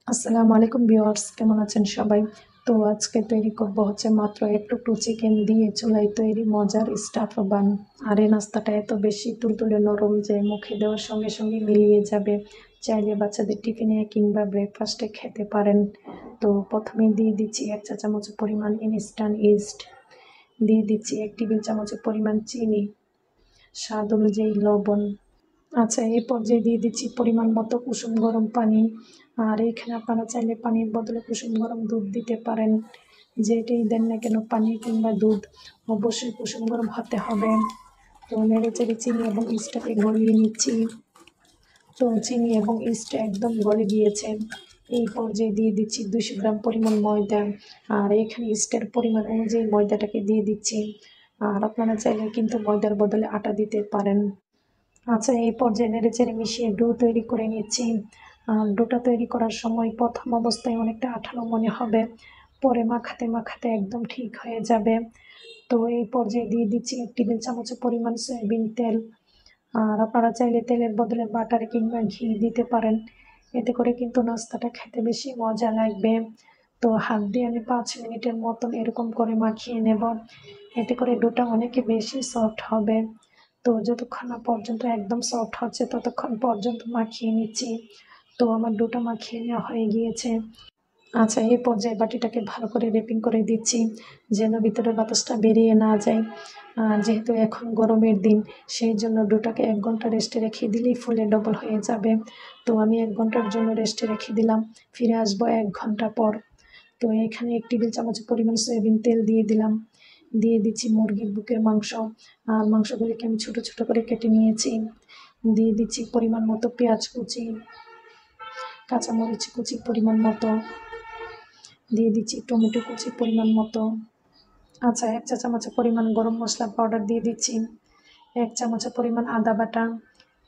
আসসালামু আলাইকুম ভিউয়ার্স, কেমন আছেন সবাই? তো আজকে তৈরি করব হচ্ছে মাত্র এক টুকরো চিকেন দিয়ে চুলায় তৈরি মজার স্টাফ বান। আর এই নাস্তাটা এত বেশি তুলতুলে নরম যে মুখে দেওয়ার সঙ্গে সঙ্গে মিলিয়ে যাবে। চাইলে বাচ্চাদের টিফিনে কিংবা ব্রেকফাস্টে খেতে পারেন। তো প্রথমে দিয়ে দিচ্ছি 1 চা চামচ পরিমাণ ইনস্ট্যান্ট ইস্ট, দিয়ে দিচ্ছি 1 টেবিল চামচ পরিমাণ চিনি, স্বাদ অনুযায়ী লবণ। আচ্ছা, এই পর্যায়ে দিয়ে দিচ্ছি পরিমাণ মতো কুসুম গরম পানি। আর এখানে আপনারা চাইলে পানির বদলে কুসুম গরম দুধ দিতে পারেন। যেটাই দেন না কেন, পানি কিংবা দুধ অবশ্যই কুসুম গরম হতে হবে। তো নেড়ে চেড়ে চিনি এবং ইস্টটাকে গলিয়ে নিচ্ছি। তো চিনি এবং ইস্ট একদম গলে গিয়েছে। এই পর্যায়ে দিয়ে দিচ্ছি 200 গ্রাম পরিমাণ ময়দা। আর এখানে ইস্টের পরিমাণ অনুযায়ী ময়দাটাকে দিয়ে দিচ্ছি। আর আপনারা চাইলে কিন্তু ময়দার বদলে আটা দিতে পারেন। আচ্ছা, এই পর্যায়ে নেড়েচেড়ে মিশিয়ে ডো তৈরি করে নিচ্ছি। ডোটা তৈরি করার সময় প্রথম অবস্থায় অনেকটা আঠালো মনে হবে, পরে মাখাতে মাখাতে একদম ঠিক হয়ে যাবে। তো এই পর্যায়ে দিয়ে দিচ্ছি 1 টেবিল চামচ পরিমাণ সয়াবিন তেল। আর আপনারা চাইলে তেলের বদলে বাটার কিংবা ঘি দিতে পারেন। এতে করে কিন্তু নাস্তাটা খেতে বেশি মজা লাগবে। তো হাত দিয়ে আমি 5 মিনিটের মতন এরকম করে মাখিয়ে নেব। এতে করে ডোটা অনেক বেশি সফট হবে। তো যতক্ষণ না পর্যন্ত একদম সফট হচ্ছে ততক্ষণ পর্যন্ত মাখিয়ে নিচ্ছি। তো আমার ডোটা মাখিয়ে নেওয়া হয়ে গিয়েছে। আচ্ছা, এই পর্যায়ে বাটিটাকে ভালো করে র্যাপিং করে দিচ্ছি, যেন ভিতরের বাতাসটা বেরিয়ে না যায়। যেহেতু এখন গরমের দিন, সেই জন্য ডোটাকে 1 ঘন্টা রেস্টে রেখে দিলেই ফুলে ডবল হয়ে যাবে। তো আমি 1 ঘন্টার জন্য রেস্টে রেখে দিলাম। ফিরে আসবো 1 ঘন্টা পর। তো এখানে 1 টেবিল চামচ পরিমাণ সয়াবিন তেল দিয়ে দিলাম। দিয়ে দিচ্ছি মুরগির বুকের মাংস। আর মাংসগুলিকে আমি ছোট ছোট করে কেটে নিয়েছি। দিয়ে দিচ্ছি পরিমাণ মতো পেঁয়াজ কুচি, কাঁচামরিচ কুচি পরিমাণ মতো, দিয়ে দিচ্ছি টমেটো কুচি পরিমাণ মতো। আচ্ছা, 1 চা চামচ পরিমাণ গরম মশলা পাউডার দিয়ে দিচ্ছি, 1 চামচ পরিমাণ আদা বাটা,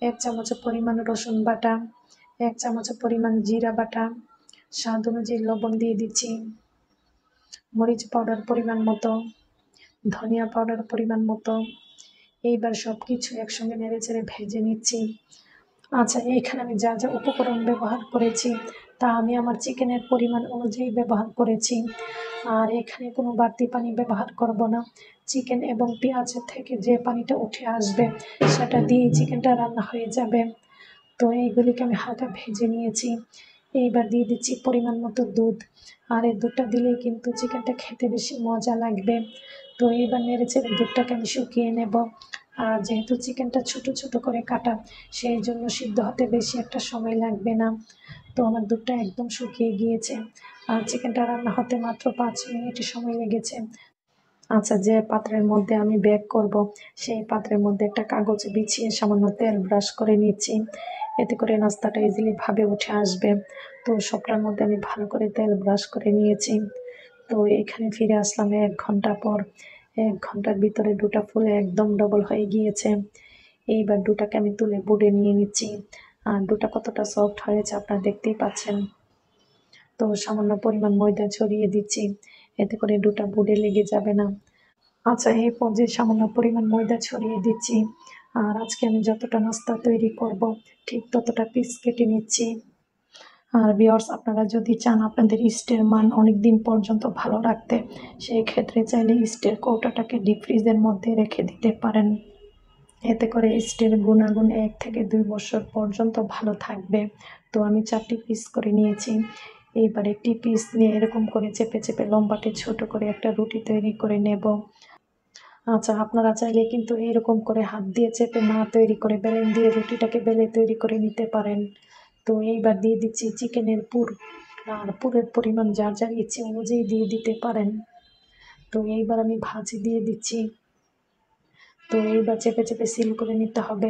1 চামচ পরিমাণ রসুন বাটা, 1 চামচ পরিমাণ জিরা বাটা, স্বাদ অনুযায়ী লবণ দিয়ে দিচ্ছি, মরিচ পাউডার পরিমাণ মতো, ধনিয়া পাউডার পরিমাণ মতো। এইবার সব কিছু একসঙ্গে নেড়েচেড়ে ভেজে নিচ্ছি। আচ্ছা, এইখানে আমি যা যা উপকরণ ব্যবহার করেছি তা আমি আমার চিকেনের পরিমাণ অনুযায়ী ব্যবহার করেছি। আর এখানে কোনো বাড়তি পানি ব্যবহার করব না। চিকেন এবং পেঁয়াজের থেকে যে পানিটা উঠে আসবে সেটা দিয়েই চিকেনটা রান্না হয়ে যাবে। তো এইগুলিকে আমি হালকা ভেজে নিয়েছি। এইবার দিয়ে দিচ্ছি পরিমাণ মতো দুধ। আর এই দুধটা দিলেই কিন্তু চিকেনটা খেতে বেশি মজা লাগবে। তো এইবার নেড়েচেড়ে দুধটাকে আমি শুকিয়ে নেব। আর যেহেতু চিকেনটা ছোট ছোট করে কাটা, সেই জন্য সিদ্ধ হতে বেশি একটা সময় লাগবে না। তো আমার দুধটা একদম শুকিয়ে গিয়েছে। আর চিকেনটা রান্না হতে মাত্র 5 মিনিট সময় লেগেছে। আচ্ছা, যে পাত্রের মধ্যে আমি বেক করব, সেই পাত্রের মধ্যে একটা কাগজ বিছিয়ে সামান্য তেল ব্রাশ করে নিচ্ছি। এতে করে নাস্তাটা ইজিলি ভাবে উঠে আসবে। তো সবটার মধ্যে আমি ভালো করে তেল ব্রাশ করে নিয়েছি। তো এখানে ফিরে আসলাম 1 ঘন্টা পর। 1 ঘন্টার ভিতরে ডোটা ফুলে একদম ডবল হয়ে গিয়েছে। এইবার ডোটাকে আমি তুলে বুডে নিয়ে নিচ্ছি। আর ডোটা কতটা সফট হয়েছে আপনারা দেখতেই পাচ্ছেন। তো সামান্য পরিমাণ ময়দা ছড়িয়ে দিচ্ছি, এতে করে ডোটা বুডে লেগে যাবে না। আচ্ছা, এই পর্যায়ে সামান্য পরিমাণ ময়দা ছড়িয়ে দিচ্ছি। আর আজকে আমি যতটা নাস্তা তৈরি করব ঠিক ততটা পিস কেটে নিচ্ছি। আর ভিউয়ার্স, আপনারা যদি চান আপনাদের ইস্টের মান অনেক দিন পর্যন্ত ভালো রাখতে, সেই ক্ষেত্রে চাইলে ইস্টের কৌটাটাকে ডিপ ফ্রিজের মধ্যে রেখে দিতে পারেন। এতে করে ইস্টের গুণাগুণ 1 থেকে 2 বছর পর্যন্ত ভালো থাকবে। তো আমি 4টি পিস করে নিয়েছি। এইবার একটি পিস নিয়ে এরকম করে চেপে চেপে লম্বাটে ছোট করে একটা রুটি তৈরি করে নেব। আচ্ছা, আপনারা চাইলে কিন্তু এরকম করে হাত দিয়ে চেপে না তৈরি করে বেলেন দিয়ে রুটিটাকে বেলে তৈরি করে নিতে পারেন। তো এইবার দিয়ে দিচ্ছি চিকেনের পুর। আর পুরের পরিমাণ যার যার ইচ্ছে অনুযায়ী দিয়ে দিতে পারেন। তো এইবার আমি ভাজি দিয়ে দিচ্ছি। তো এইবার চেপে চেপে সিল করে নিতে হবে।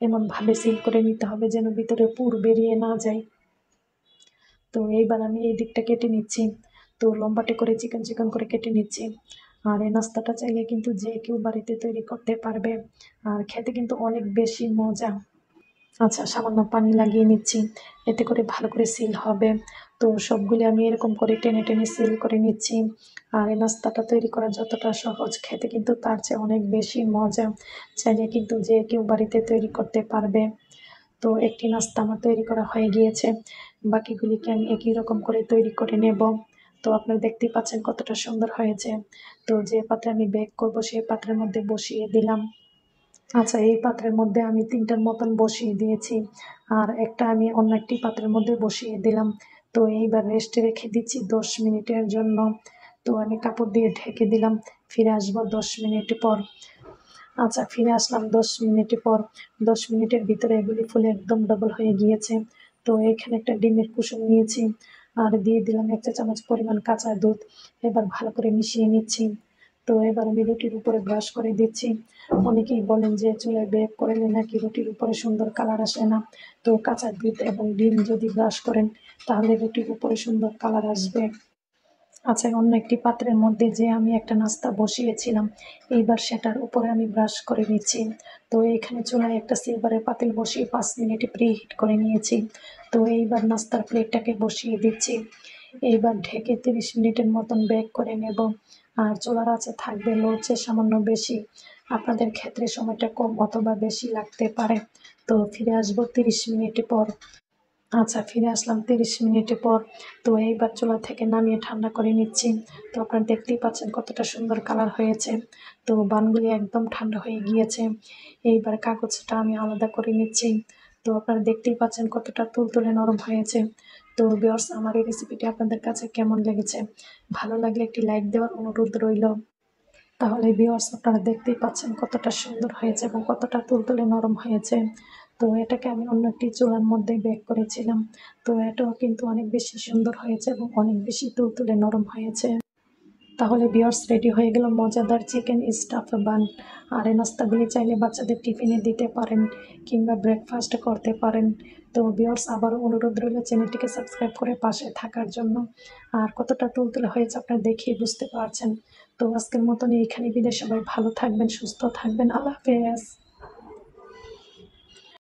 এমনভাবে সিল করে নিতে হবে যেন ভিতরে পুর বেরিয়ে না যায়। তো এইবার আমি এই দিকটা কেটে নিচ্ছি। তো লম্বাটে করে চিকন চিকন করে কেটে নিচ্ছি। আর এই নাস্তাটা চাইলে কিন্তু যে কেউ বাড়িতে তৈরি করতে পারবে। আর খেতে কিন্তু অনেক বেশি মজা। আচ্ছা, সামান্য পানি লাগিয়ে নিচ্ছি, এতে করে ভালো করে সিল হবে। তো সবগুলি আমি এরকম করে টেনে টেনে সিল করে নিচ্ছি। আর এই নাস্তাটা তৈরি করা যতটা সহজ, খেতে কিন্তু তার চেয়ে অনেক বেশি মজা। চাইলে কিন্তু যে কেউ বাড়িতে তৈরি করতে পারবে। তো একটি নাস্তা আমার তৈরি করা হয়ে গিয়েছে। বাকিগুলিকে আমি একই রকম করে তৈরি করে নেব। তো আপনারা দেখতেই পাচ্ছেন কতটা সুন্দর হয়েছে। তো যে পাত্রে আমি বেক করব সেই পাত্রের মধ্যে বসিয়ে দিলাম। আচ্ছা, এই পাত্রের মধ্যে আমি 3টার মতন বসিয়ে দিয়েছি, আর একটা আমি অন্য একটি পাত্রের মধ্যে বসিয়ে দিলাম। তো এইবার রেস্টে রেখে দিচ্ছি 10 মিনিটের জন্য। তো আমি কাপড় দিয়ে ঢেকে দিলাম। ফিরে আসবো 10 মিনিট পর। আচ্ছা, ফিরে আসলাম 10 মিনিট পর। 10 মিনিটের ভিতরে এগুলি ফুলে একদম ডবল হয়ে গিয়েছে। তো এখানে একটা ডিমের কুসুম নিয়েছি, আর দিয়ে দিলাম 1 চা চামচ পরিমাণ কাঁচা দুধ। এবার ভালো করে মিশিয়ে নিচ্ছি। তো এবার আমি রুটির উপরে ব্রাশ করে দিচ্ছি। অনেকেই বলেন যে চুলায় বেক করলে নাকি রুটির উপরে সুন্দর কালার আসে না। তো কাঁচা দুধ এবং ডিম যদি ব্রাশ করেন তাহলে রুটির উপরে সুন্দর কালার আসবে। আচ্ছা, অন্য একটি পাত্রের মধ্যে যে আমি একটা নাস্তা বসিয়েছিলাম, এইবার সেটার উপরে আমি ব্রাশ করে নিচ্ছি। তো এইখানে চুলায় একটা সিলভারের পাতিল বসিয়ে 5 মিনিট প্রিহিট করে নিয়েছি। তো এইবার নাস্তার প্লেটটাকে বসিয়ে দিচ্ছি। এইবার ঢেকে 30 মিনিটের মতন বেক করে নেব। আর চুলার আঁচে থাকবে লোর চেয়ে সামান্য বেশি। আপনাদের ক্ষেত্রে সময়টা কম অথবা বেশি লাগতে পারে। তো ফিরে আসবো 30 মিনিট পর। আচ্ছা, ফিরে আসলাম 30 মিনিট পর। তো এইবার চুলা থেকে নামিয়ে ঠান্ডা করে নিচ্ছি। তো আপনারা দেখতেই পাচ্ছেন কতটা সুন্দর কালার হয়েছে। তো বানগুলি একদম ঠান্ডা হয়ে গিয়েছে। এইবার কাগজটা আমি আলাদা করে নিচ্ছি। তো আপনারা দেখতেই পাচ্ছেন কতটা তুলতুলে নরম হয়েছে। তো ভিউয়ার্স, আমার এই রেসিপিটি আপনাদের কাছে কেমন লেগেছে? ভালো লাগলে একটি লাইক দেওয়ার অনুরোধ রইল। তাহলে ভিউয়ার্স, আপনারা দেখতেই পাচ্ছেন কতটা সুন্দর হয়েছে এবং কতটা তুলতুলে নরম হয়েছে। তো এটাকে আমি অন্য একটি চুলার মধ্যে বেক করেছিলাম। তো এটাও কিন্তু অনেক বেশি সুন্দর হয়েছে এবং অনেক বেশি তুলতুলে নরম হয়েছে। তাহলে ভিউয়ার্স, রেডি হয়ে গেল মজাদার চিকেন স্টাফ বান। আর এই নাস্তাগুলি চাইলে বাচ্চাদের টিফিনে দিতে পারেন কিংবা ব্রেকফাস্ট করতে পারেন। তো ভিউয়ার্স, আবারও অনুরোধ রইল চ্যানেলটিকে সাবস্ক্রাইব করে পাশে থাকার জন্য। আর কতটা তুলতুলে হয়েছে আপনারা দেখেই বুঝতে পারছেন। তো আজকের মতন এইখানে বিদায়। সবাই ভালো থাকবেন, সুস্থ থাকবেন। আল্লাহ হাফেজ।